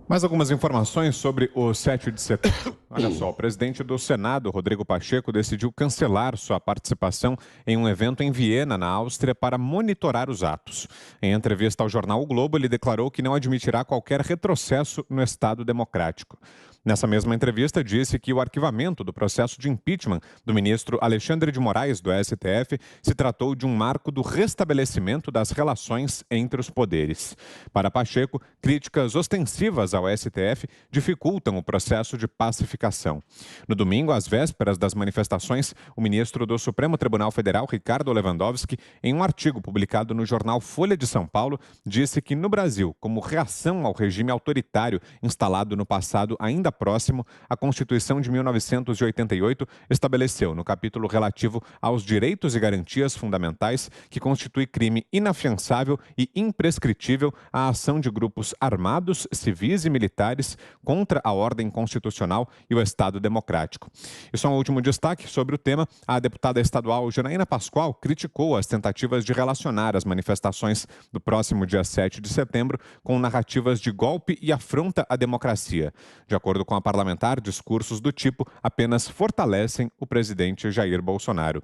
Mais algumas informações sobre o 7 de setembro. Olha só, o presidente do Senado, Rodrigo Pacheco, decidiu cancelar sua participação em um evento em Viena, na Áustria, para monitorar os atos. Em entrevista ao jornal O Globo, ele declarou que não admitirá qualquer retrocesso no Estado democrático. Nessa mesma entrevista, disse que o arquivamento do processo de impeachment do ministro Alexandre de Moraes, do STF, se tratou de um marco do restabelecimento das relações entre os poderes. Para Pacheco, críticas ostensivas ao STF dificultam o processo de pacificação. No domingo, às vésperas das manifestações, o ministro do Supremo Tribunal Federal, Ricardo Lewandowski, em um artigo publicado no jornal Folha de São Paulo, disse que no Brasil, como reação ao regime autoritário instalado no passado ainda próximo, a Constituição de 1988 estabeleceu, no capítulo relativo aos direitos e garantias fundamentais, que constitui crime inafiançável e imprescritível a ação de grupos armados, civis e militares contra a ordem constitucional e o Estado democrático. E só um último destaque sobre o tema: a deputada estadual Janaína Pascoal criticou as tentativas de relacionar as manifestações do próximo dia 7 de setembro com narrativas de golpe e afronta à democracia. De acordo com a parlamentar, discursos do tipo apenas fortalecem o presidente Jair Bolsonaro.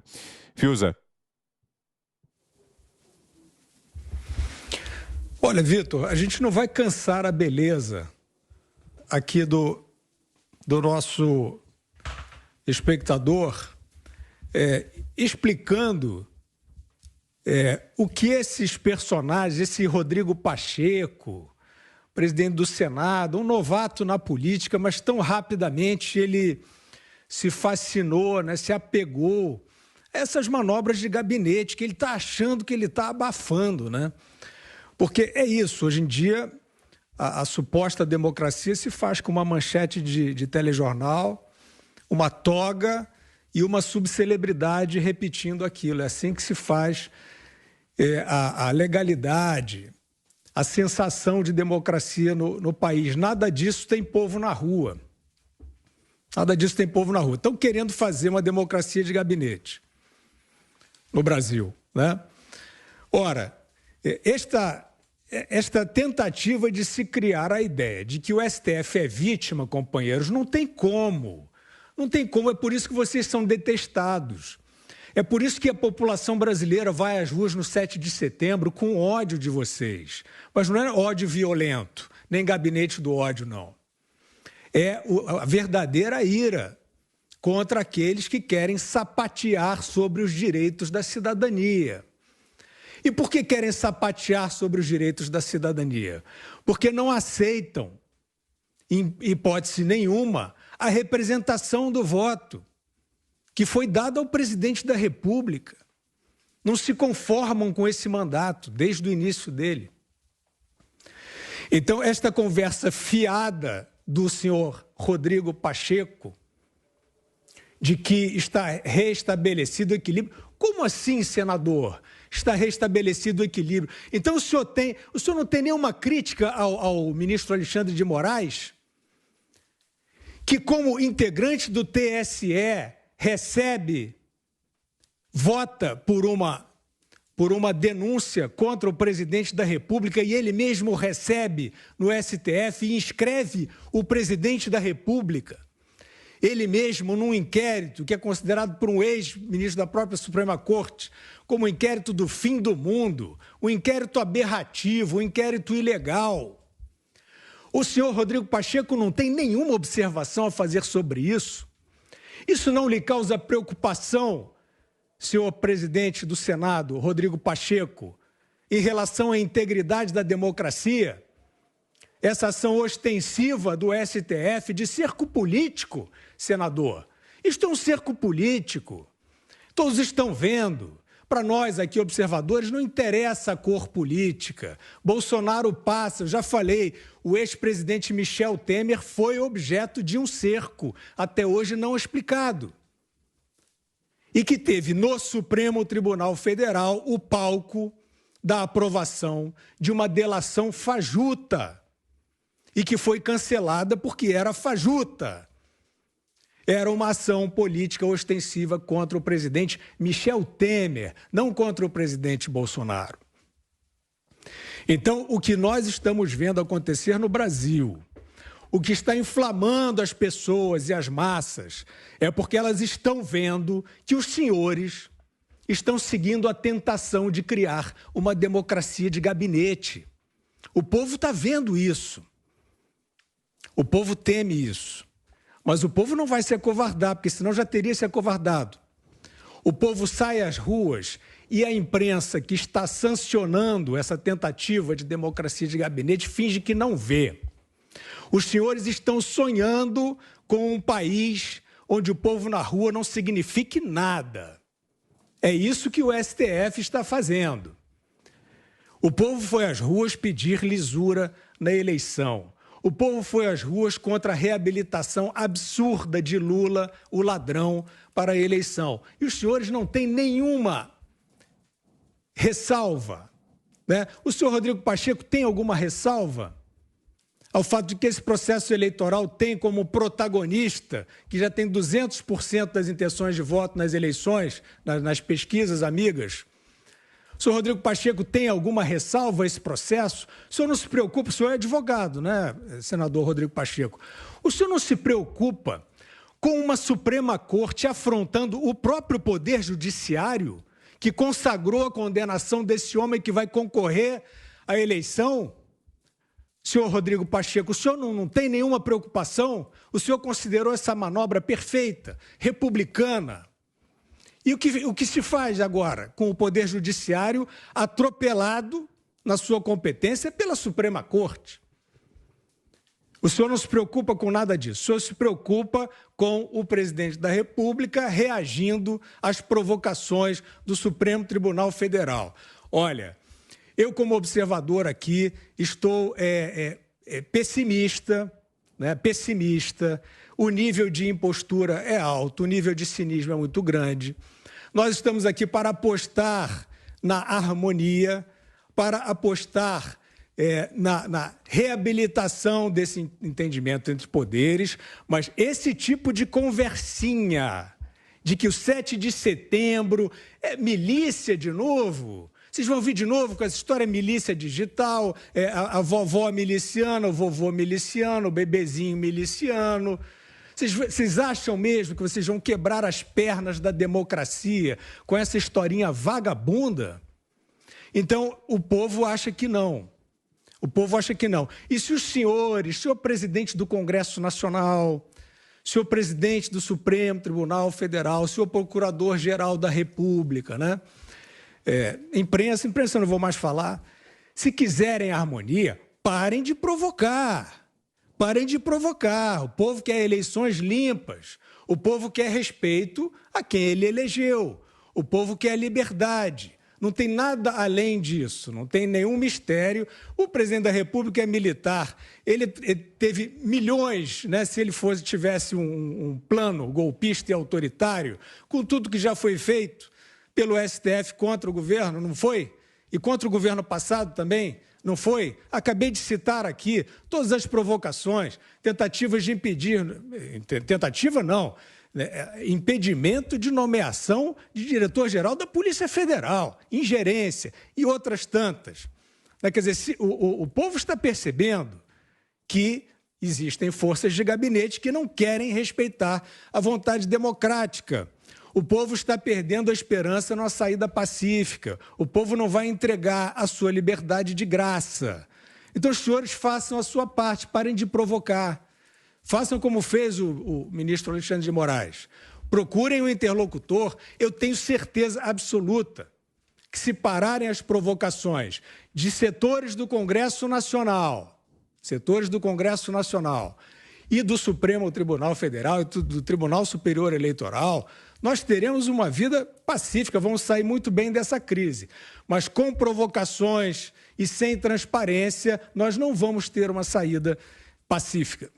Fiuza. Olha, Vitor, a gente não vai cansar a beleza aqui do nosso espectador explicando o que esses personagens, esse Rodrigo Pacheco, presidente do Senado, um novato na política, mas tão rapidamente ele se fascinou, né, se apegou a essas manobras de gabinete que ele está achando que ele está abafando, né? Porque é isso, hoje em dia a suposta democracia se faz com uma manchete de telejornal, uma toga e uma subcelebridade repetindo aquilo. É assim que se faz a legalidade, a sensação de democracia no país. Nada disso tem povo na rua. Nada disso tem povo na rua. Estão querendo fazer uma democracia de gabinete no Brasil, né? Ora, esta tentativa de se criar a ideia de que o STF é vítima, companheiros, não tem como. Não tem como, é por isso que vocês são detestados. É por isso que a população brasileira vai às ruas no 7 de setembro com ódio de vocês. Mas não é ódio violento, nem gabinete do ódio, não. É a verdadeira ira contra aqueles que querem sapatear sobre os direitos da cidadania. E por que querem sapatear sobre os direitos da cidadania? Porque não aceitam, em hipótese nenhuma, a representação do voto que foi dada ao presidente da República. Não se conformam com esse mandato desde o início dele. Então, esta conversa fiada do senhor Rodrigo Pacheco, de que está restabelecido o equilíbrio. Como assim, senador? Está restabelecido o equilíbrio. Então, o senhor não tem nenhuma crítica ao ministro Alexandre de Moraes, que, como integrante do TSE, vota por uma denúncia contra o presidente da República e ele mesmo recebe no STF e inscreve o presidente da República, ele mesmo num inquérito que é considerado por um ex-ministro da própria Suprema Corte como um inquérito do fim do mundo, um inquérito aberrativo, um inquérito ilegal. O senhor Rodrigo Pacheco não tem nenhuma observação a fazer sobre isso? Isso não lhe causa preocupação, senhor presidente do Senado, Rodrigo Pacheco, em relação à integridade da democracia? Essa ação ostensiva do STF de cerco político, senador. Isto é um cerco político. Todos estão vendo. Para nós aqui, observadores, não interessa a cor política. Bolsonaro passa, eu já falei, o ex-presidente Michel Temer foi objeto de um cerco, até hoje não explicado. E que teve no Supremo Tribunal Federal o palco da aprovação de uma delação fajuta e que foi cancelada porque era fajuta. Era uma ação política ostensiva contra o presidente Michel Temer, não contra o presidente Bolsonaro. Então, o que nós estamos vendo acontecer no Brasil, o que está inflamando as pessoas e as massas é porque elas estão vendo que os senhores estão seguindo a tentação de criar uma democracia de gabinete. O povo está vendo isso. O povo teme isso. Mas o povo não vai se acovardar, porque senão já teria se acovardado. O povo sai às ruas e a imprensa que está sancionando essa tentativa de democracia de gabinete finge que não vê. Os senhores estão sonhando com um país onde o povo na rua não signifique nada. É isso que o STF está fazendo. O povo foi às ruas pedir lisura na eleição. O povo foi às ruas contra a reabilitação absurda de Lula, o ladrão, para a eleição. E os senhores não têm nenhuma ressalva, né? O senhor Rodrigo Pacheco tem alguma ressalva ao fato de que esse processo eleitoral tem como protagonista, que já tem 200% das intenções de voto nas eleições, nas pesquisas amigas? O senhor Rodrigo Pacheco tem alguma ressalva a esse processo? O senhor não se preocupa, o senhor é advogado, né, senador Rodrigo Pacheco? O senhor não se preocupa com uma Suprema Corte afrontando o próprio Poder Judiciário, que consagrou a condenação desse homem que vai concorrer à eleição? Senhor Rodrigo Pacheco, o senhor não tem nenhuma preocupação? O senhor considerou essa manobra perfeita, republicana? E o que se faz agora com o Poder Judiciário atropelado na sua competência pela Suprema Corte? O senhor não se preocupa com nada disso. O senhor se preocupa com o presidente da República reagindo às provocações do Supremo Tribunal Federal. Olha, eu como observador aqui estou pessimista, né? Pessimista. O nível de impostura é alto, o nível de cinismo é muito grande. Nós estamos aqui para apostar na harmonia, para apostar na reabilitação desse entendimento entre poderes, mas esse tipo de conversinha de que o 7 de setembro é milícia de novo, vocês vão vir de novo com essa história milícia digital, a vovó miliciana, o vovô miliciano, o bebezinho miliciano. Vocês acham mesmo que vocês vão quebrar as pernas da democracia com essa historinha vagabunda? Então, o povo acha que não. O povo acha que não. E se os senhores, senhor presidente do Congresso Nacional, senhor presidente do Supremo Tribunal Federal, senhor procurador-geral da República, né? Imprensa eu não vou mais falar. Se quiserem harmonia, parem de provocar. Parem de provocar. O povo quer eleições limpas. O povo quer respeito a quem ele elegeu. O povo quer liberdade. Não tem nada além disso, não tem nenhum mistério. O presidente da República é militar. Ele teve milhões, né, se ele tivesse um plano golpista e autoritário, com tudo que já foi feito pelo STF contra o governo, não foi? E contra o governo passado também, não foi? Acabei de citar aqui todas as provocações, tentativas de impedir, tentativa não, impedimento de nomeação de diretor-geral da Polícia Federal, ingerência e outras tantas. Quer dizer, o povo está percebendo que existem forças de gabinete que não querem respeitar a vontade democrática. O povo está perdendo a esperança numa saída pacífica. O povo não vai entregar a sua liberdade de graça. Então, os senhores façam a sua parte, parem de provocar. Façam como fez o ministro Alexandre de Moraes. Procurem um interlocutor. Eu tenho certeza absoluta que, se pararem as provocações de setores do Congresso Nacional e do Supremo Tribunal Federal e do Tribunal Superior Eleitoral, nós teremos uma vida pacífica, vamos sair muito bem dessa crise. Mas com provocações e sem transparência, nós não vamos ter uma saída pacífica.